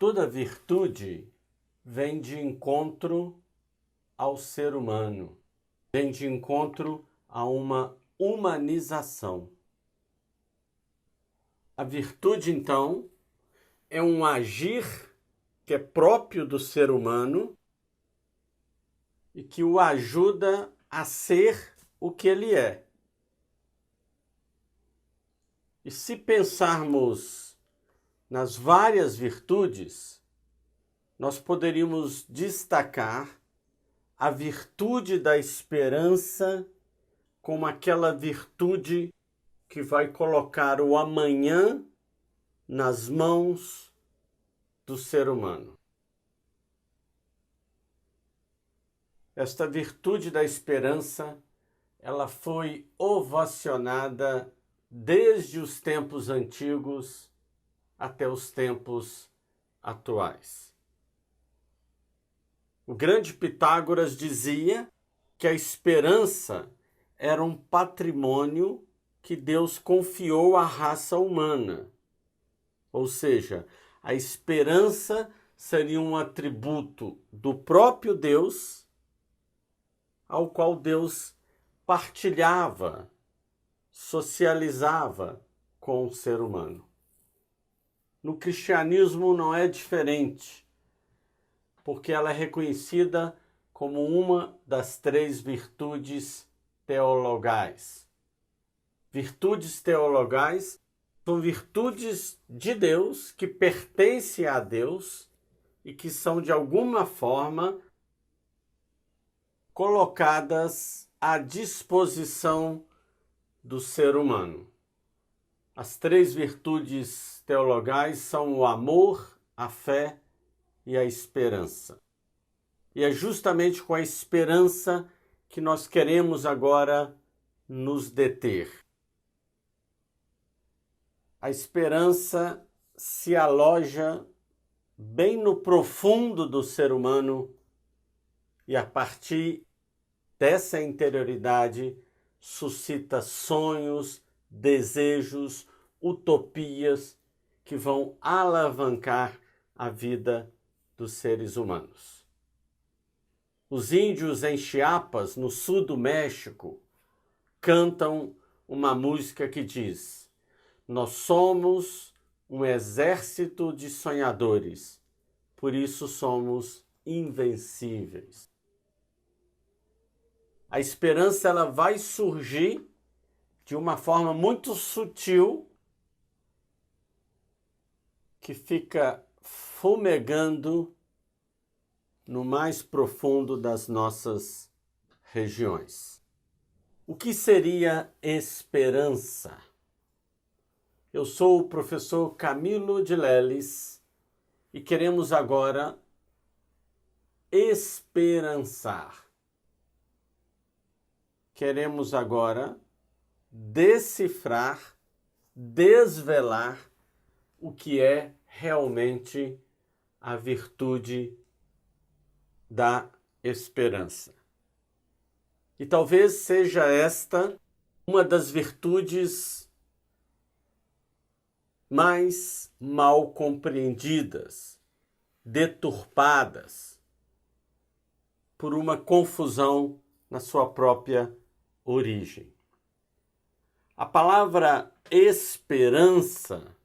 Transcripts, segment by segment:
Toda virtude vem de encontro ao ser humano, vem de encontro a uma humanização. A virtude, então, é um agir que é próprio do ser humano e que o ajuda a ser o que ele é. E se pensarmos nas várias virtudes, nós poderíamos destacar a virtude da esperança como aquela virtude que vai colocar o amanhã nas mãos do ser humano. Esta virtude da esperança, ela foi ovacionada desde os tempos antigos até os tempos atuais. O grande Pitágoras dizia que a esperança era um patrimônio que Deus confiou à raça humana. Ou seja, a esperança seria um atributo do próprio Deus, ao qual Deus partilhava, socializava com o ser humano. No cristianismo não é diferente, porque ela é reconhecida como uma das 3 virtudes teologais. Virtudes teologais são virtudes de Deus que pertencem a Deus e que são de alguma forma colocadas à disposição do ser humano. As 3 virtudes teologais são o amor, a fé e a esperança. E é justamente com a esperança que nós queremos agora nos deter. A esperança se aloja bem no profundo do ser humano e a partir dessa interioridade suscita sonhos, desejos, utopias que vão alavancar a vida dos seres humanos. Os índios em Chiapas, no sul do México, cantam uma música que diz: nós somos um exército de sonhadores, por isso somos invencíveis. A esperança ela vai surgir de uma forma muito sutil que fica fumegando no mais profundo das nossas regiões. O que seria esperança? Eu sou o professor Camilo de Leles e queremos agora esperançar. Queremos agora decifrar, desvelar o que é realmente a virtude da esperança. E talvez seja esta uma das virtudes mais mal compreendidas, deturpadas por uma confusão na sua própria origem. A palavra esperança,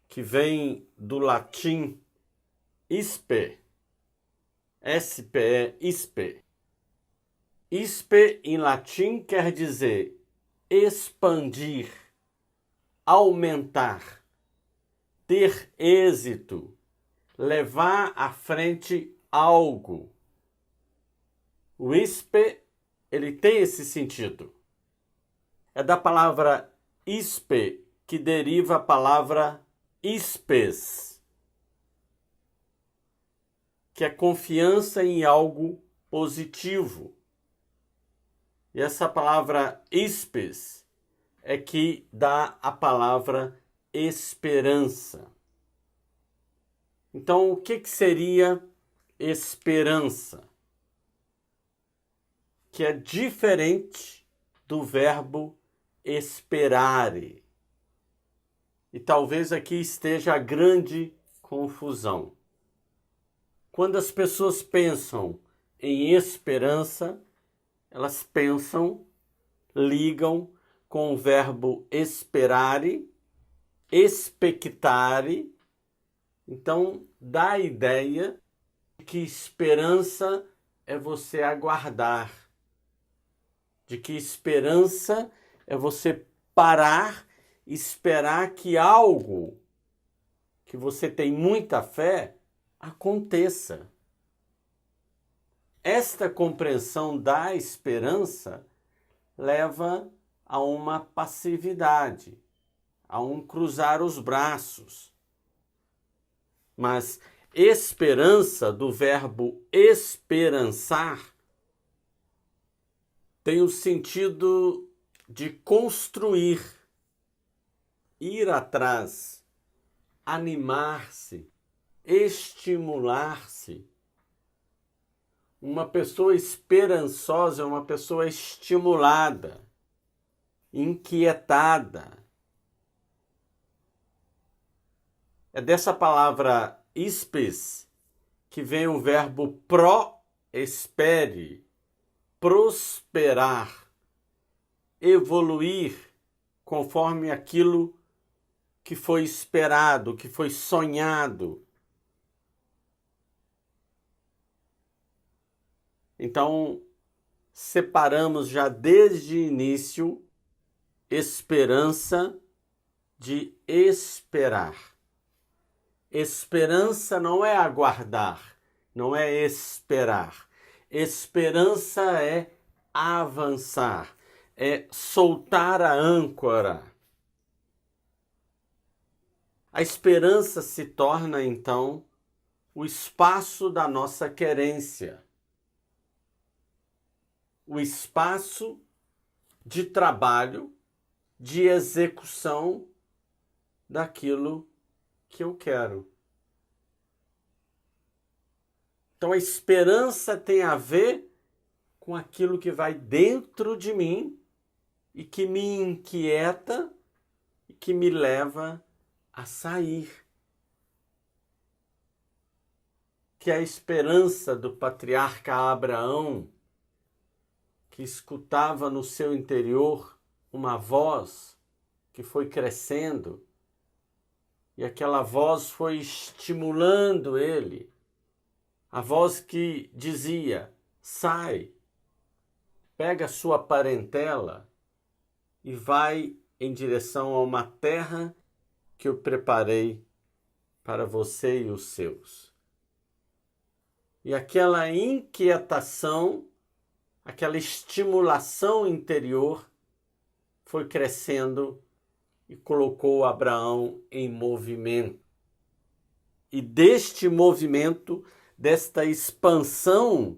que vem do latim ispe, S-P-E, ispe. Ispe em latim quer dizer expandir, aumentar, ter êxito, levar à frente algo. O ispe, ele tem esse sentido. É da palavra ispe que deriva a palavra ispes, que é confiança em algo positivo. E essa palavra ispes é que dá a palavra esperança. Então, o que seria esperança? Que é diferente do verbo esperare. E talvez aqui esteja a grande confusão. Quando as pessoas pensam em esperança, elas pensam, ligam com o verbo esperare, expectare. Então, dá a ideia de que esperança é você aguardar, de que esperança é você parar e esperar que algo que você tem muita fé aconteça. Esta compreensão da esperança leva a uma passividade, a um cruzar os braços. Mas esperança, do verbo esperançar, tem o sentido de construir, ir atrás, animar-se, estimular-se. Uma pessoa esperançosa é uma pessoa estimulada, inquietada. É dessa palavra ispes que vem o verbo proespere, prosperar, evoluir conforme aquilo que foi esperado, que foi sonhado. Então, separamos já desde o início esperança de esperar. Esperança não é aguardar, não é esperar. Esperança é avançar, é soltar a âncora. A esperança se torna, então, o espaço da nossa querência, o espaço de trabalho, de execução daquilo que eu quero. Então a esperança tem a ver com aquilo que vai dentro de mim e que me inquieta e que me leva a sair. Que a esperança do patriarca Abraão, que escutava no seu interior uma voz que foi crescendo, e aquela voz foi estimulando ele. A voz que dizia: sai, pega a sua parentela e vai em direção a uma terra que eu preparei para você e os seus. E aquela inquietação, aquela estimulação interior foi crescendo e colocou Abraão em movimento. E deste movimento, desta expansão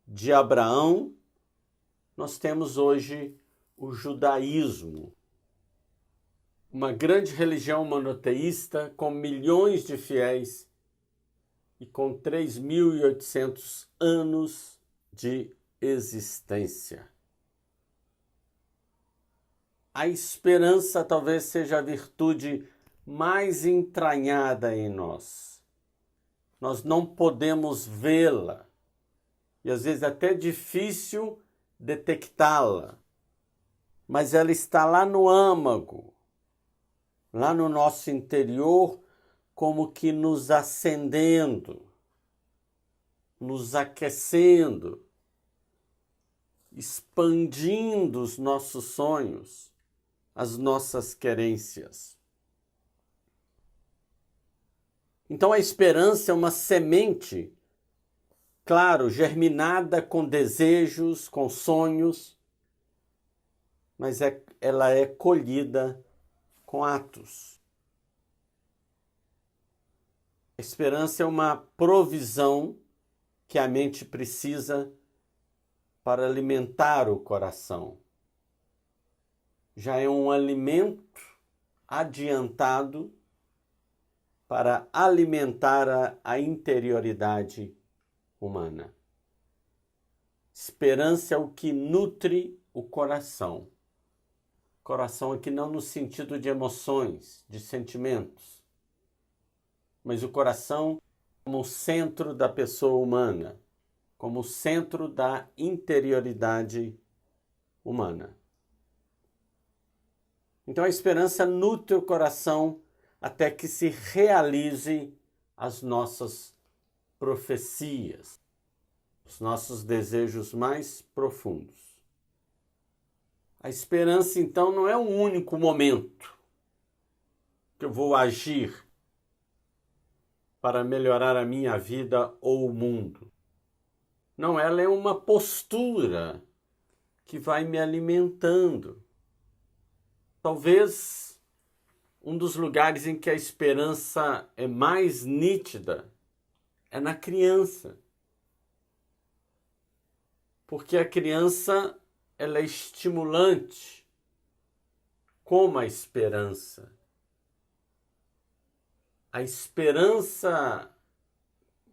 de Abraão, nós temos hoje o judaísmo, uma grande religião monoteísta com milhões de fiéis e com 3.800 anos de existência. A esperança talvez seja a virtude mais entranhada em nós. Nós não podemos vê-la e às vezes é até difícil detectá-la, mas ela está lá no âmago, lá no nosso interior, como que nos acendendo, nos aquecendo, expandindo os nossos sonhos, as nossas querências. Então a esperança é uma semente, claro, germinada com desejos, com sonhos, mas ela é colhida com atos. A esperança é uma provisão que a mente precisa para alimentar o coração. Já é um alimento adiantado para alimentar a interioridade humana. Esperança é o que nutre o coração. Coração aqui não no sentido de emoções, de sentimentos, mas o coração como o centro da pessoa humana, como o centro da interioridade humana. Então a esperança nutre o coração até que se realize as nossas profecias, os nossos desejos mais profundos. A esperança, então, não é um único momento que eu vou agir para melhorar a minha vida ou o mundo. Não, ela é uma postura que vai me alimentando. Talvez um dos lugares em que a esperança é mais nítida é na criança. Porque a criança, ela é estimulante, como a esperança. A esperança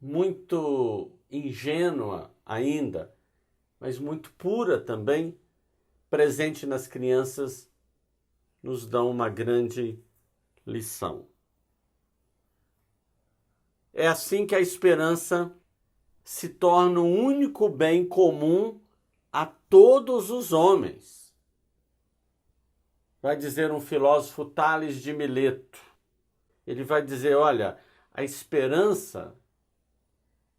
muito ingênua ainda, mas muito pura também, presente nas crianças, nos dão uma grande lição. É assim que a esperança se torna o único bem comum a todos os homens. Vai dizer um filósofo, Tales de Mileto. Ele vai dizer, olha, a esperança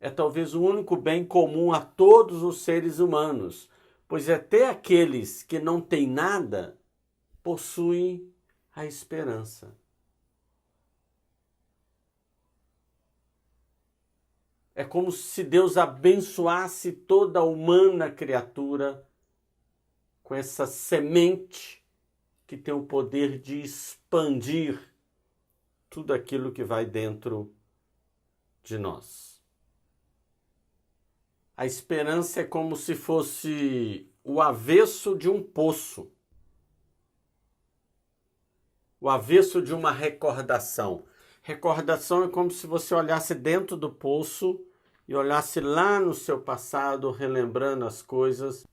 é talvez o único bem comum a todos os seres humanos, pois até aqueles que não têm nada possuem a esperança. É como se Deus abençoasse toda a humana criatura com essa semente que tem o poder de expandir tudo aquilo que vai dentro de nós. A esperança é como se fosse o avesso de um poço. O avesso de uma recordação. Recordação é como se você olhasse dentro do poço e olhasse lá no seu passado, relembrando as coisas.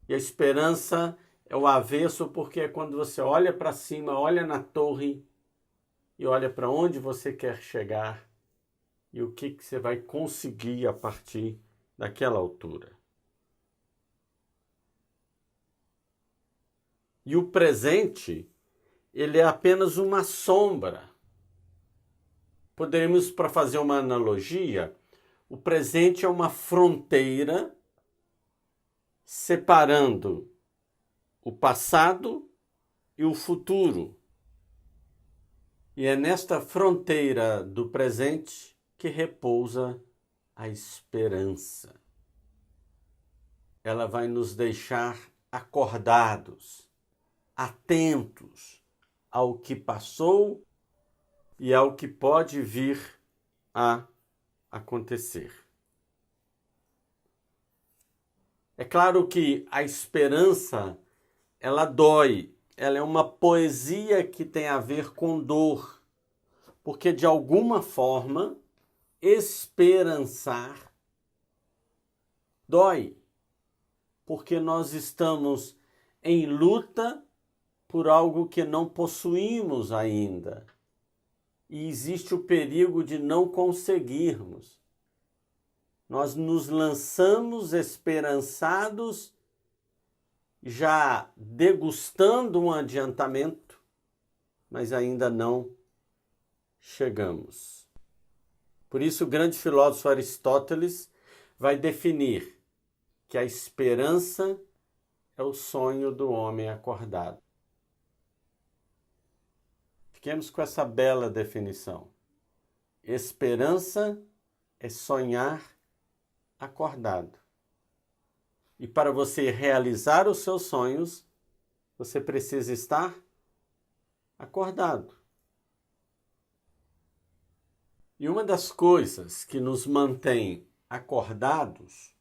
E a esperança é o avesso, porque é quando você olha para cima, olha na torre e olha para onde você quer chegar e o que você vai conseguir a partir daquela altura. E o presente, ele é apenas uma sombra. Poderíamos, para fazer uma analogia, o presente é uma fronteira separando o passado e o futuro. E é nesta fronteira do presente que repousa a esperança. Ela vai nos deixar acordados, atentos ao que passou e ao que pode vir a acontecer. É claro que a esperança, ela dói, ela é uma poesia que tem a ver com dor, porque de alguma forma esperançar dói, porque nós estamos em luta por algo que não possuímos ainda. E existe o perigo de não conseguirmos. Nós nos lançamos esperançados, já degustando um adiantamento, mas ainda não chegamos. Por isso, o grande filósofo Aristóteles vai definir que a esperança é o sonho do homem acordado. Fiquemos com essa bela definição. Esperança é sonhar acordado. E para você realizar os seus sonhos, você precisa estar acordado. E uma das coisas que nos mantém acordados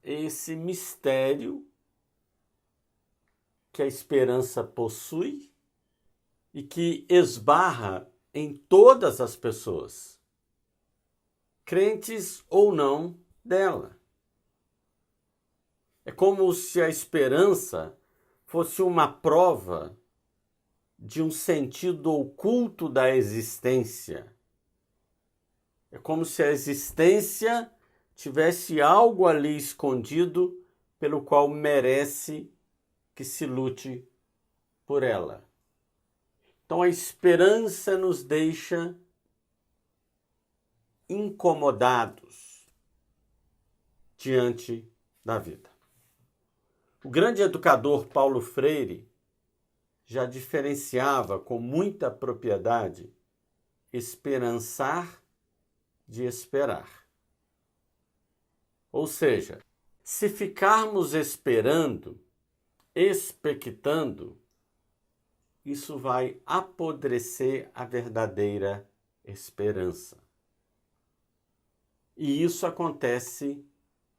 é esse mistério que a esperança possui e que esbarra em todas as pessoas, crentes ou não dela. É como se a esperança fosse uma prova de um sentido oculto da existência, É como se a existência tivesse algo ali escondido pelo qual merece que se lute por ela. Então a esperança nos deixa incomodados diante da vida. O grande educador Paulo Freire já diferenciava com muita propriedade esperançar de esperar. Ou seja, se ficarmos esperando, expectando, isso vai apodrecer a verdadeira esperança. E isso acontece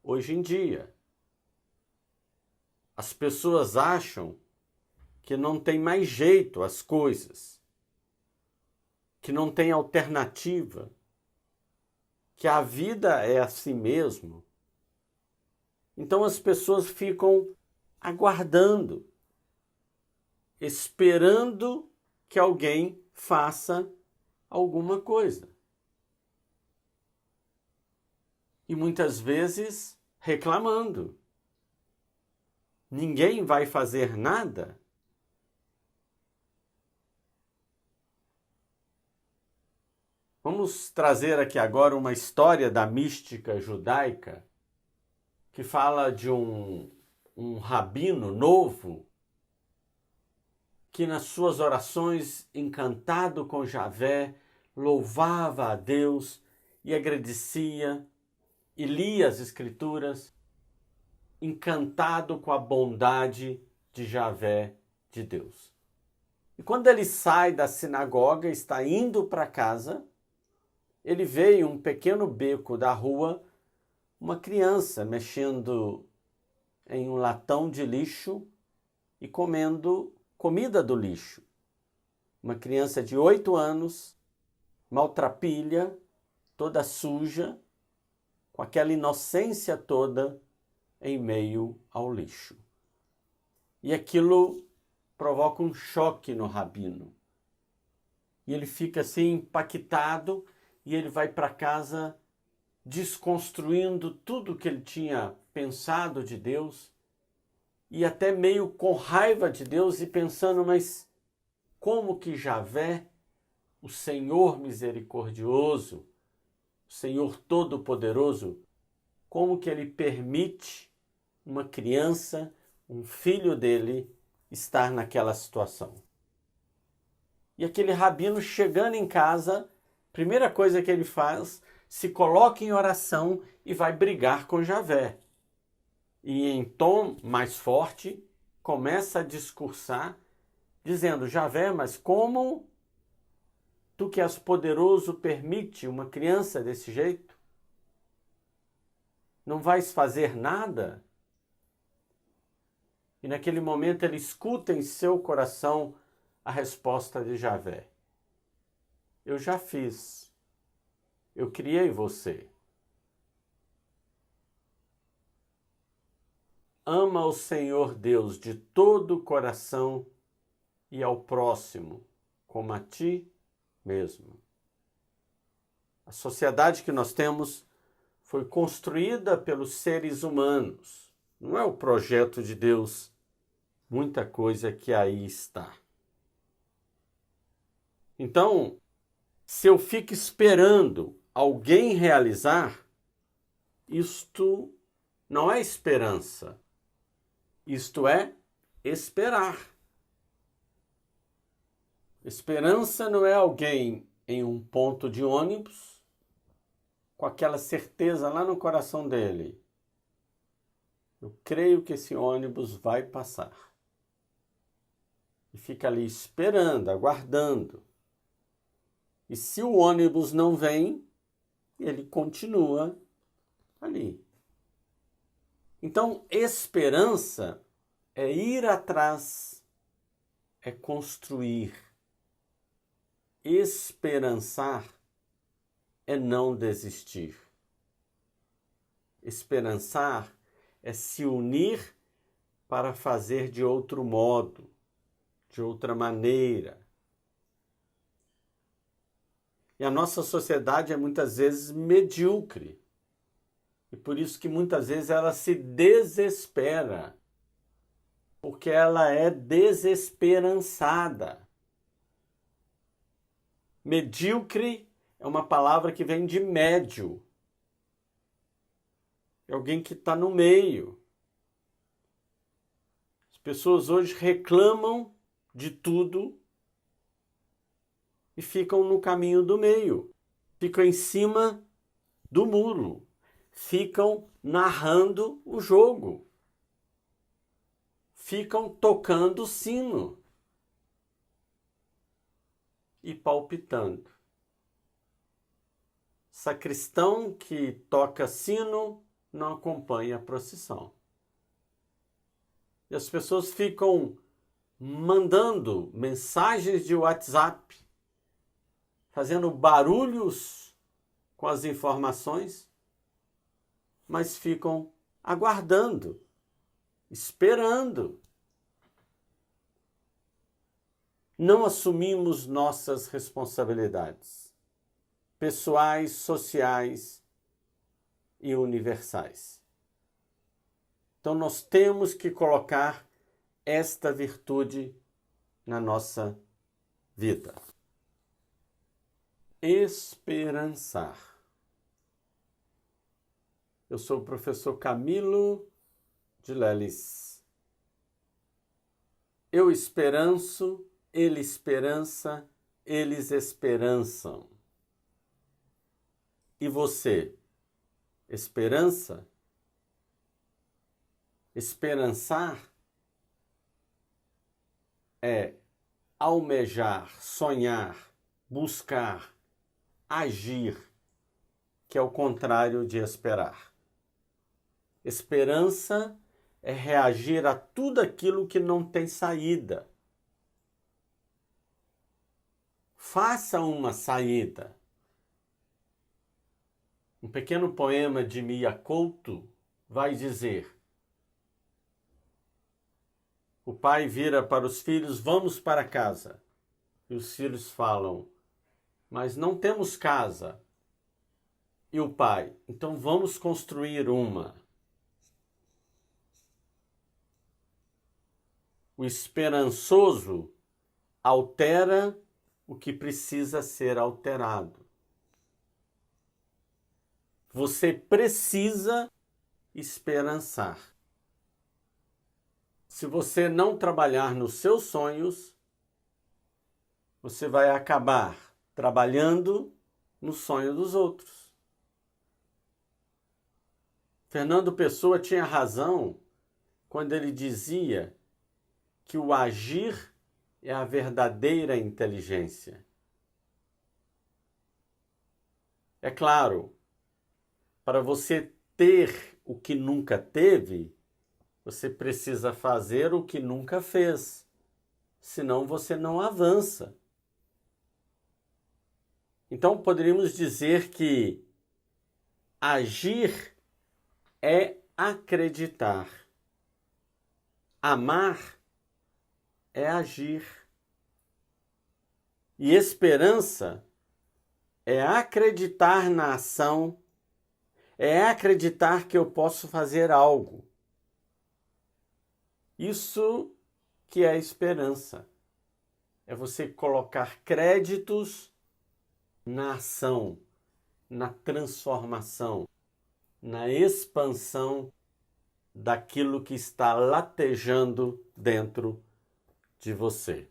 hoje em dia. As pessoas acham que não tem mais jeito as coisas, que não tem alternativa, que a vida é assim mesmo. Então as pessoas ficam aguardando, esperando que alguém faça alguma coisa. E muitas vezes reclamando. Ninguém vai fazer nada. Vamos trazer aqui agora uma história da mística judaica que fala de um rabino novo que nas suas orações, encantado com Javé, louvava a Deus e agradecia e lia as Escrituras, encantado com a bondade de Javé, de Deus. E quando ele sai da sinagoga, está indo para casa, ele vê em um pequeno beco da rua uma criança mexendo em um latão de lixo e comendo comida do lixo. Uma criança de 8 anos, maltrapilha, toda suja, com aquela inocência toda em meio ao lixo. E aquilo provoca um choque no rabino. E ele fica assim impactado e ele vai para casa desconstruindo tudo que ele tinha pensado de Deus e até meio com raiva de Deus e pensando, mas como que Javé, o Senhor misericordioso, o Senhor todo-poderoso, como que ele permite uma criança, um filho dele, estar naquela situação? E aquele rabino chegando em casa, primeira coisa que ele faz, se coloca em oração e vai brigar com Javé. E em tom mais forte, começa a discursar, dizendo, Javé, mas como tu que és poderoso permite uma criança desse jeito? Não vais fazer nada? E naquele momento ele escuta em seu coração a resposta de Javé. Eu já fiz. Eu criei você. Ama o Senhor Deus de todo o coração e ao próximo, como a ti mesmo. A sociedade que nós temos foi construída pelos seres humanos. Não é o projeto de Deus. Muita coisa que aí está. Então, se eu fico esperando alguém realizar, isto não é esperança. Isto é esperar. Esperança não é alguém em um ponto de ônibus com aquela certeza lá no coração dele. Eu creio que esse ônibus vai passar. E fica ali esperando, aguardando. E se o ônibus não vem, ele continua ali. Então, esperança é ir atrás, é construir. Esperançar é não desistir. Esperançar é se unir para fazer de outro modo, de outra maneira. E a nossa sociedade é muitas vezes medíocre. E por isso que muitas vezes ela se desespera. Porque ela é desesperançada. Medíocre é uma palavra que vem de médio. É alguém que está no meio. As pessoas hoje reclamam de tudo e ficam no caminho do meio. Ficam em cima do muro. Ficam narrando o jogo. Ficam tocando o sino e palpitando. Sacristão que toca sino não acompanha a procissão. E as pessoas ficam mandando mensagens de WhatsApp, fazendo barulhos com as informações, mas ficam aguardando, esperando. Não assumimos nossas responsabilidades pessoais, sociais e universais. Então nós temos que colocar esta virtude na nossa vida. Esperançar. Eu sou o professor Camilo de Leles. Eu esperanço, ele esperança, eles esperançam. E você, esperança? Esperançar é almejar, sonhar, buscar, agir, que é o contrário de esperar. Esperança é reagir a tudo aquilo que não tem saída. Faça uma saída. Um pequeno poema de Mia Couto vai dizer: o pai vira para os filhos, vamos para casa. E os filhos falam, mas não temos casa. E o pai, então vamos construir uma. O esperançoso altera o que precisa ser alterado. Você precisa esperançar. Se você não trabalhar nos seus sonhos, você vai acabar trabalhando no sonho dos outros. Fernando Pessoa tinha razão quando ele dizia que o agir é a verdadeira inteligência. É claro, para você ter o que nunca teve, você precisa fazer o que nunca fez, senão você não avança. Então poderíamos dizer que agir é acreditar. Amar é agir. E esperança é acreditar na ação, é acreditar que eu posso fazer algo. Isso que é esperança. É você colocar créditos na ação, na transformação, na expansão daquilo que está latejando dentro de você.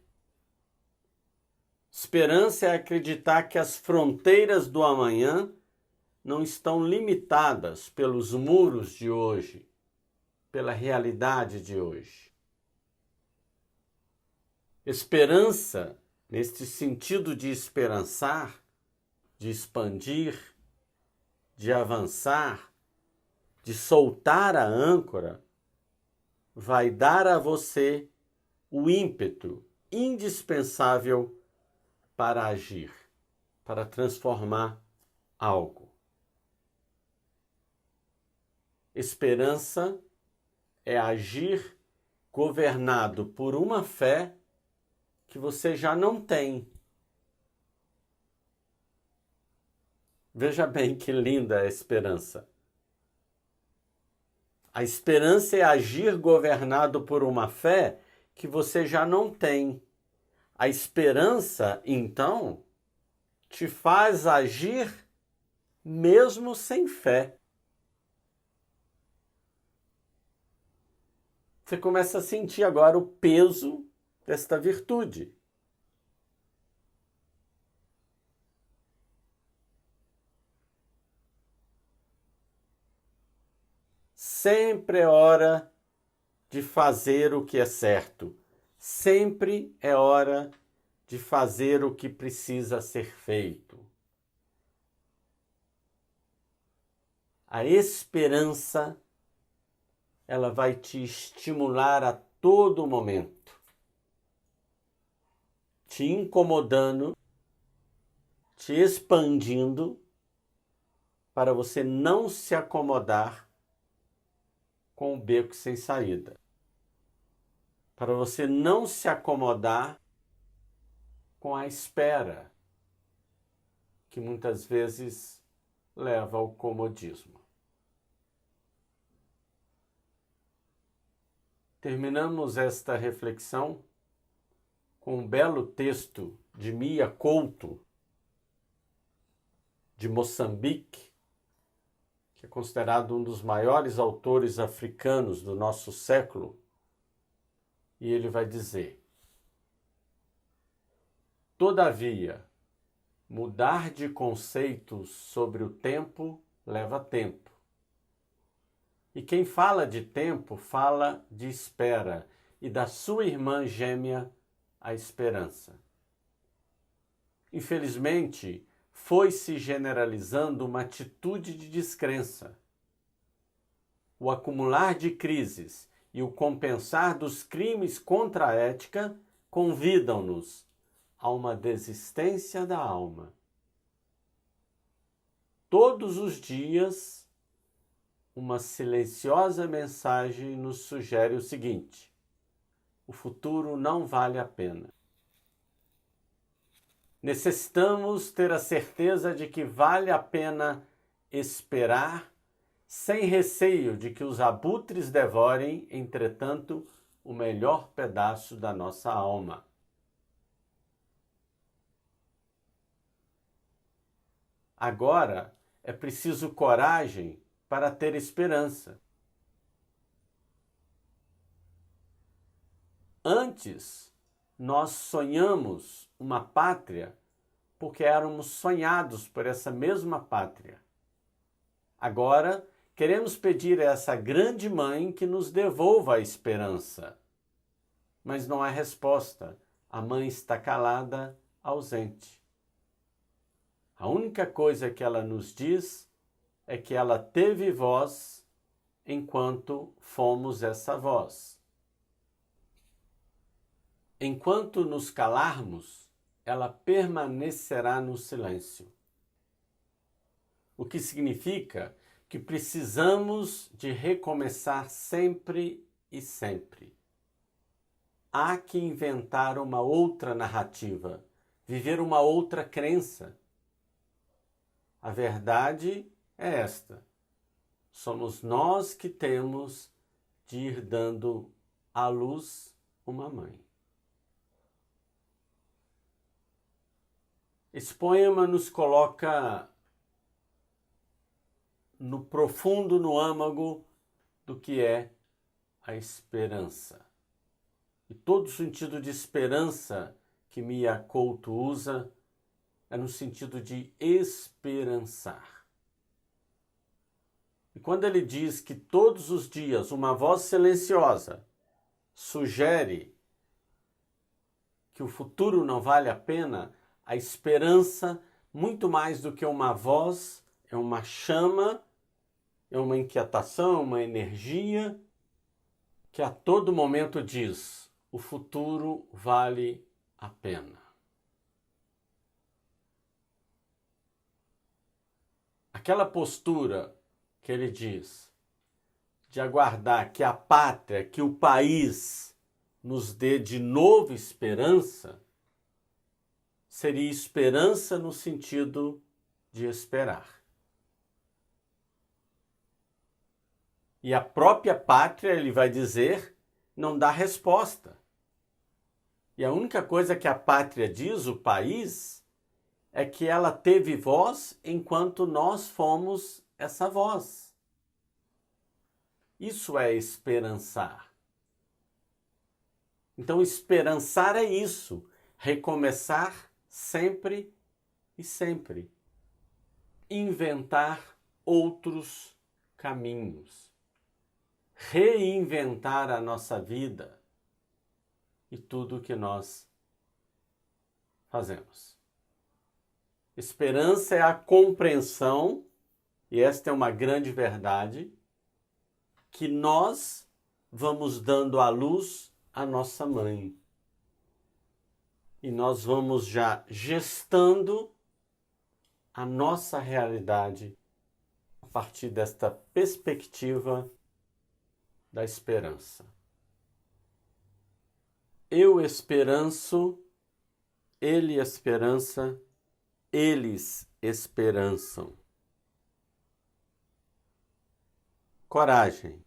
Esperança é acreditar que as fronteiras do amanhã não estão limitadas pelos muros de hoje, pela realidade de hoje. Esperança, neste sentido de esperançar, de expandir, de avançar, de soltar a âncora, vai dar a você o ímpeto indispensável para agir, para transformar algo. Esperança é agir governado por uma fé que você já não tem. Veja bem que linda a esperança. A esperança é agir governado por uma fé que você já não tem. A esperança, então, te faz agir mesmo sem fé. Você começa a sentir agora o peso desta virtude. Sempre é hora de fazer o que é certo. Sempre é hora de fazer o que precisa ser feito. A esperança, ela vai te estimular a todo momento, te incomodando, te expandindo, para você não se acomodar com o beco sem saída. Para você não se acomodar com a espera, que muitas vezes leva ao comodismo. Terminamos esta reflexão com um belo texto de Mia Couto, de Moçambique, que é considerado um dos maiores autores africanos do nosso século, e ele vai dizer: todavia, mudar de conceitos sobre o tempo leva tempo. E quem fala de tempo, fala de espera, e da sua irmã gêmea, a esperança. Infelizmente, foi-se generalizando uma atitude de descrença. O acumular de crises e o compensar dos crimes contra a ética convidam-nos a uma desistência da alma. Todos os dias, uma silenciosa mensagem nos sugere o seguinte: o futuro não vale a pena. Necessitamos ter a certeza de que vale a pena esperar, sem receio de que os abutres devorem, entretanto, o melhor pedaço da nossa alma. Agora é preciso coragem para ter esperança. Antes, nós sonhamos uma pátria porque éramos sonhados por essa mesma pátria. Agora, queremos pedir a essa grande mãe que nos devolva a esperança. Mas não há resposta. A mãe está calada, ausente. A única coisa que ela nos diz é que ela teve voz enquanto fomos essa voz. Enquanto nos calarmos, ela permanecerá no silêncio. O que significa que precisamos de recomeçar sempre e sempre. Há que inventar uma outra narrativa, viver uma outra crença. A verdade é esta: somos nós que temos de ir dando à luz uma mãe. Esse poema nos coloca no profundo, no âmago do que é a esperança. E todo o sentido de esperança que Mia Couto usa é no sentido de esperançar. E quando ele diz que todos os dias uma voz silenciosa sugere que o futuro não vale a pena, a esperança, muito mais do que uma voz, é uma chama, é uma inquietação, uma energia que a todo momento diz: o futuro vale a pena. Aquela postura que ele diz de aguardar que a pátria, que o país nos dê de novo esperança, seria esperança no sentido de esperar. E a própria pátria, ele vai dizer, não dá resposta. E a única coisa que a pátria diz, o país, é que ela teve voz enquanto nós fomos essa voz. Isso é esperançar. Então, esperançar é isso, recomeçar sempre e sempre. Inventar outros caminhos. Reinventar a nossa vida e tudo o que nós fazemos. Esperança é a compreensão, e esta é uma grande verdade, que nós vamos dando à luz a nossa mãe. E nós vamos já gestando a nossa realidade a partir desta perspectiva da esperança. Eu esperanço, ele esperança, eles esperançam. Coragem.